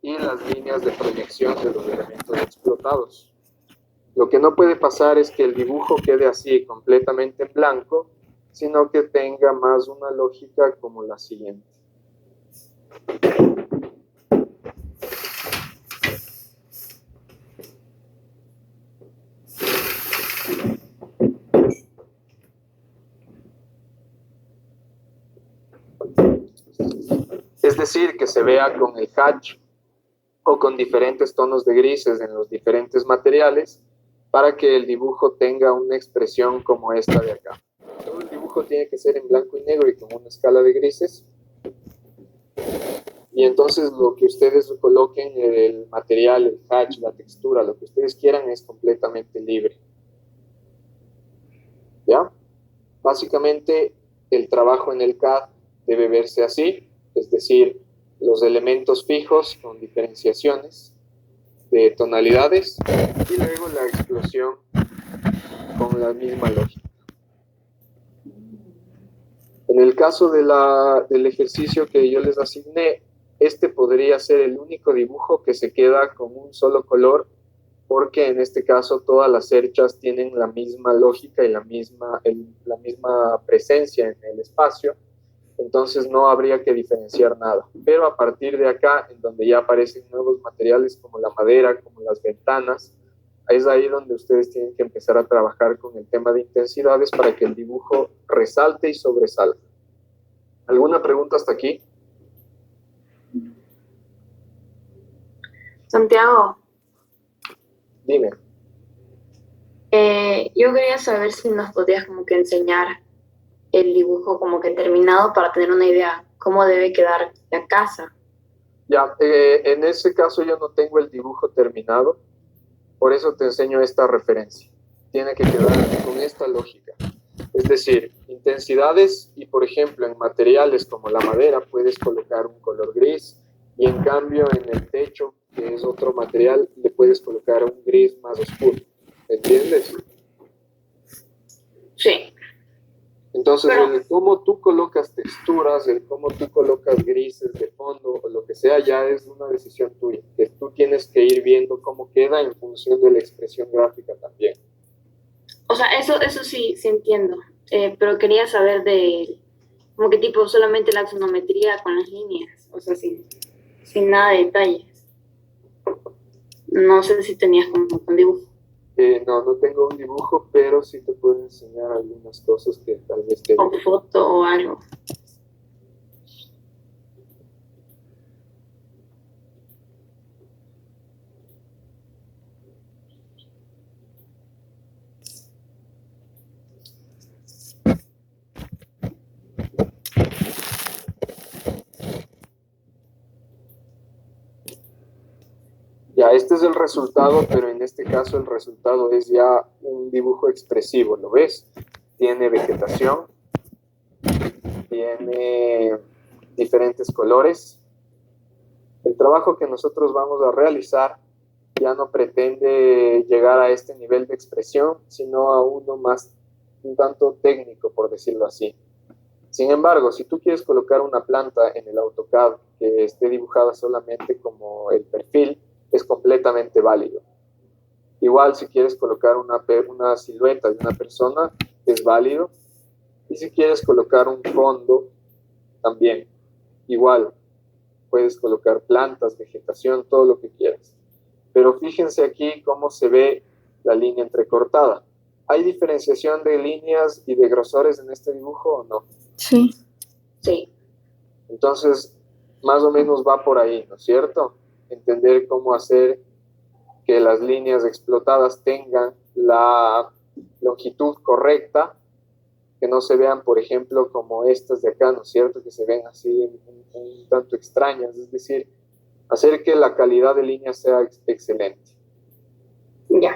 y las líneas de proyección de los elementos explotados. Lo que no puede pasar es que el dibujo quede así completamente en blanco, sino que tenga más una lógica como la siguiente. Es decir, que se vea con el hatch o con diferentes tonos de grises en los diferentes materiales para que el dibujo tenga una expresión como esta de acá. Todo el dibujo tiene que ser en blanco y negro y con una escala de grises. Y entonces lo que ustedes coloquen, el material, el hatch, la textura, lo que ustedes quieran es completamente libre. ¿Ya? Básicamente el trabajo en el CAD debe verse así, es decir, los elementos fijos con diferenciaciones de tonalidades y luego la explosión con la misma lógica. En el caso del ejercicio que yo les asigné, este podría ser el único dibujo que se queda con un solo color, porque en este caso todas las cerchas tienen la misma lógica y la misma presencia en el espacio, entonces no habría que diferenciar nada. Pero a partir de acá, en donde ya aparecen nuevos materiales como la madera, como las ventanas, es ahí donde ustedes tienen que empezar a trabajar con el tema de intensidades para que el dibujo resalte y sobresalga. ¿Alguna pregunta hasta aquí? Santiago, Dime. yo quería saber si nos podías como que enseñar el dibujo como que terminado para tener una idea cómo debe quedar la casa. Ya, en ese caso yo no tengo el dibujo terminado, por eso te enseño esta referencia. Tiene que quedar con esta lógica. Es decir, intensidades y por ejemplo en materiales como la madera puedes colocar un color gris y en cambio en el techo, que es otro material, le puedes colocar un gris más oscuro. ¿Entiendes? Sí. Entonces, Pero, el cómo tú colocas texturas, el cómo tú colocas grises de fondo o lo que sea, ya es una decisión tuya, que tú tienes que ir viendo cómo queda en función de la expresión gráfica también. o sea, eso sí, sí entiendo. Pero quería saber de, como que tipo solamente la axonometría con las líneas, o sea, sin nada de detalles. No sé si tenías como un dibujo. No, no tengo un dibujo, pero sí te puedo enseñar algunas cosas que tal vez te O ayuden. foto o algo. Ya, este es el resultado, pero en este caso el resultado es ya un dibujo expresivo, ¿lo ves? Tiene vegetación, tiene diferentes colores. El trabajo que nosotros vamos a realizar ya no pretende llegar a este nivel de expresión, sino a uno más un tanto técnico, por decirlo así. Sin embargo, si tú quieres colocar una planta en el AutoCAD que esté dibujada solamente como el perfil, es completamente válido. Igual, si quieres colocar una silueta de una persona, es válido. Y si quieres colocar un fondo, también. Igual, puedes colocar plantas, vegetación, todo lo que quieras. Pero fíjense aquí cómo se ve la línea entrecortada. ¿Hay diferenciación de líneas y de grosores en este dibujo o no? Sí. Sí. Entonces, más o menos va por ahí, ¿no es cierto? Entender cómo hacer que las líneas explotadas tengan la longitud correcta, que no se vean, por ejemplo, como estas de acá, ¿no es cierto? Que se ven así un tanto extrañas, es decir, hacer que la calidad de línea sea excelente. Ya.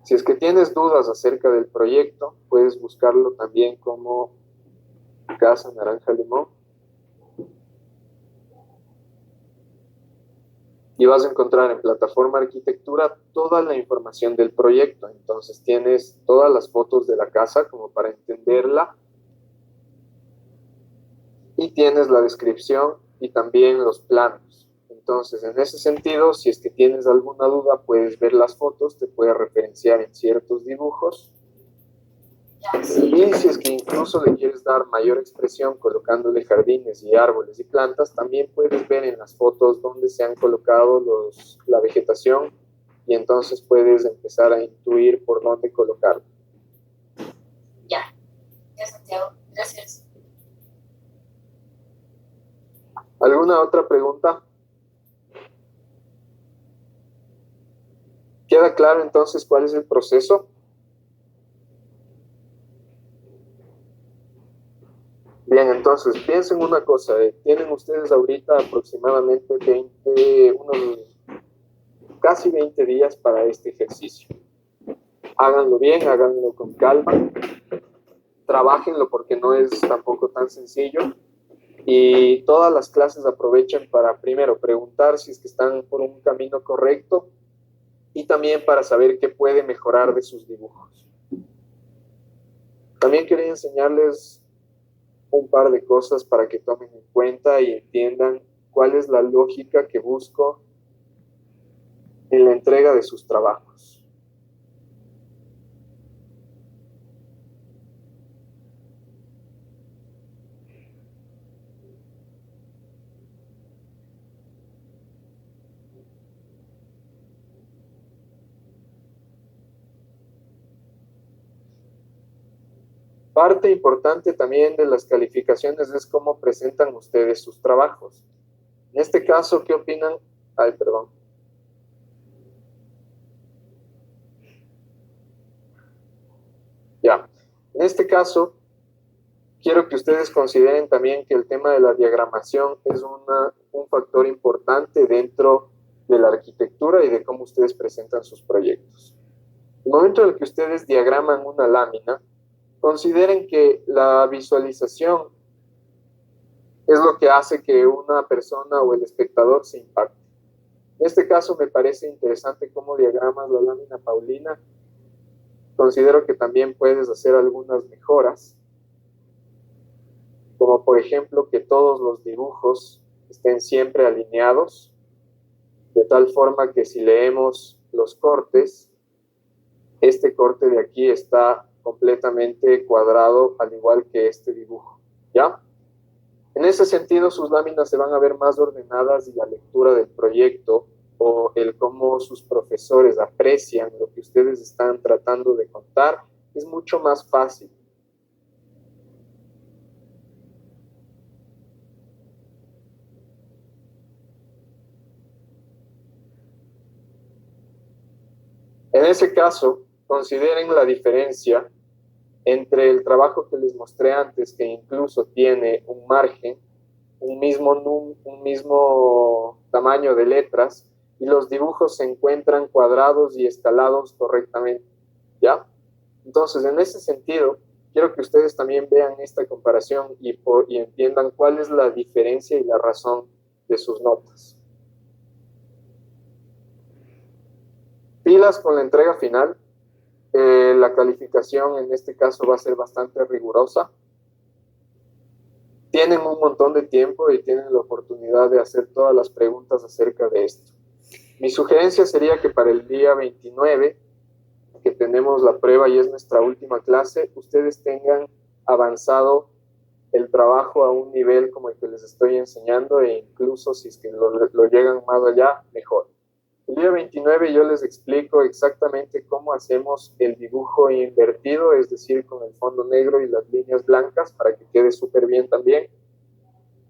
Si es que tienes dudas acerca del proyecto, puedes buscarlo también como Casa Naranja Limón y vas a encontrar en plataforma arquitectura toda la información del proyecto. Entonces tienes todas las fotos de la casa como para entenderla y tienes la descripción y también los planos. Entonces, en ese sentido, si es que tienes alguna duda, puedes ver las fotos, te puedes referenciar en ciertos dibujos. Y si es que incluso le quieres dar mayor expresión colocándole jardines y árboles y plantas, también puedes ver en las fotos dónde se han colocado la vegetación y entonces puedes empezar a intuir por dónde colocarlo. Ya, Santiago, gracias. ¿Alguna otra pregunta? ¿Queda claro entonces cuál es el proceso? Bien, entonces piensen una cosa, tienen ustedes ahorita aproximadamente casi 20 días para este ejercicio. Háganlo bien, háganlo con calma, trabajenlo porque no es tampoco tan sencillo y todas las clases aprovechen para primero preguntar si es que están por un camino correcto y también para saber qué puede mejorar de sus dibujos. También quería enseñarles un par de cosas para que tomen en cuenta y entiendan cuál es la lógica que busco en la entrega de sus trabajos. Parte importante también de las calificaciones es cómo presentan ustedes sus trabajos. En este caso, ¿qué opinan? Ay, perdón. Ya. En este caso, quiero que ustedes consideren también que el tema de la diagramación es un factor importante dentro de la arquitectura y de cómo ustedes presentan sus proyectos. El momento en el que ustedes diagraman una lámina, consideren que la visualización es lo que hace que una persona o el espectador se impacte. En este caso me parece interesante cómo diagramas la lámina Paulina. Considero que también puedes hacer algunas mejoras, como por ejemplo que todos los dibujos estén siempre alineados, de tal forma que si leemos los cortes, este corte de aquí está completamente cuadrado al igual que este dibujo, ¿ya? En ese sentido, sus láminas se van a ver más ordenadas y la lectura del proyecto o el cómo sus profesores aprecian lo que ustedes están tratando de contar es mucho más fácil. En ese caso, consideren la diferencia entre el trabajo que les mostré antes, que incluso tiene un margen, un mismo tamaño de letras, y los dibujos se encuentran cuadrados y escalados correctamente, ¿ya? Entonces, en ese sentido, quiero que ustedes también vean esta comparación y entiendan cuál es la diferencia y la razón de sus notas. Pilas con la entrega final. La calificación en este caso va a ser bastante rigurosa. Tienen un montón de tiempo y tienen la oportunidad de hacer todas las preguntas acerca de esto. Mi sugerencia sería que para el día 29, que tenemos la prueba y es nuestra última clase, ustedes tengan avanzado el trabajo a un nivel como el que les estoy enseñando e incluso si es que lo llegan más allá, mejor. El día 29 yo les explico exactamente cómo hacemos el dibujo invertido, es decir, con el fondo negro y las líneas blancas para que quede súper bien también.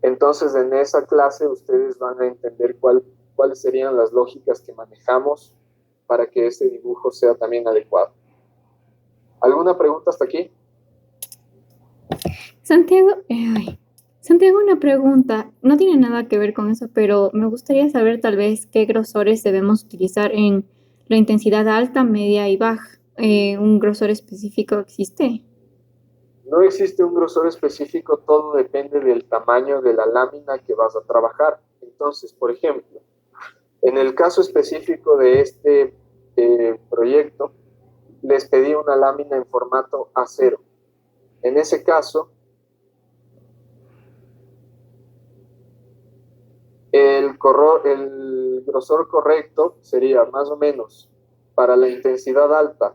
Entonces, en esa clase ustedes van a entender cuáles serían las lógicas que manejamos para que ese dibujo sea también adecuado. ¿Alguna pregunta hasta aquí? Santiago, una pregunta. No tiene nada que ver con eso, pero me gustaría saber tal vez qué grosores debemos utilizar en la intensidad alta, media y baja. ¿Un grosor específico existe? No existe un grosor específico, todo depende del tamaño de la lámina que vas a trabajar. Entonces, por ejemplo, en el caso específico de este proyecto, les pedí una lámina en formato A0. En ese caso, el grosor correcto sería más o menos para la intensidad alta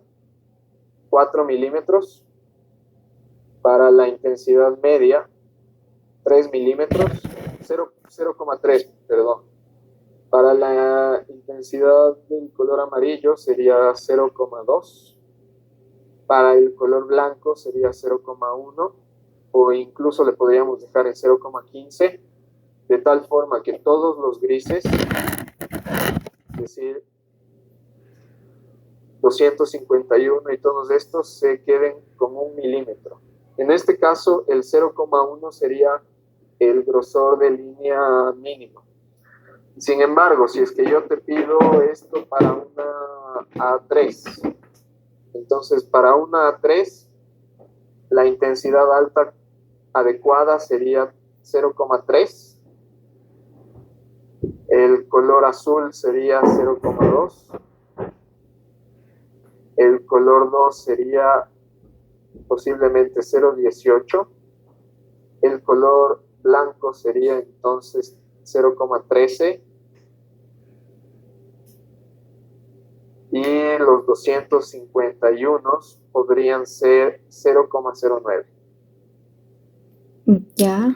4 milímetros, para la intensidad media 3 milímetros, 0,3, perdón. Para la intensidad del color amarillo sería 0,2. Para el color blanco sería 0,1 o incluso le podríamos dejar en 0,15, de tal forma que todos los grises, es decir, 251 y todos estos se queden con 1 milímetro. En este caso, el 0,1 sería el grosor de línea mínimo. Sin embargo, si es que yo te pido esto para una A3, entonces para una A3, la intensidad alta adecuada sería 0,3, el color azul sería 0,2, el color 2 sería posiblemente 0,18, el color blanco sería entonces 0,13 y los 251 podrían ser 0,09. Ya.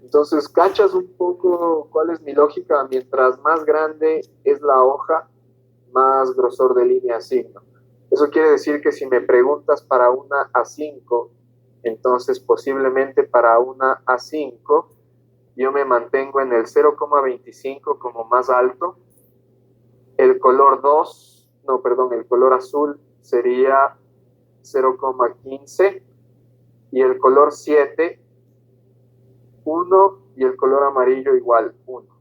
Entonces, ¿cachas un poco cuál es mi lógica? Mientras más grande es la hoja, más grosor de línea asigno. Eso quiere decir que si me preguntas para una A5, entonces posiblemente para una A5 yo me mantengo en el 0,25 como más alto. El color 2, no, perdón, el color azul sería 0,15 y el color 7, 1 y el color amarillo igual, 1.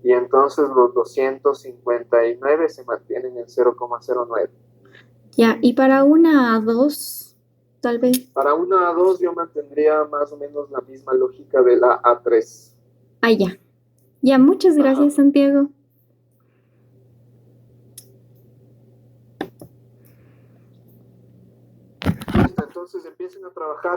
Y entonces los 259 se mantienen en 0,09. Ya, y para una A2, tal vez. Para una A2 yo mantendría más o menos la misma lógica de la A3. Ah, ya. Ya, muchas gracias, Santiago. Entonces empiecen a trabajar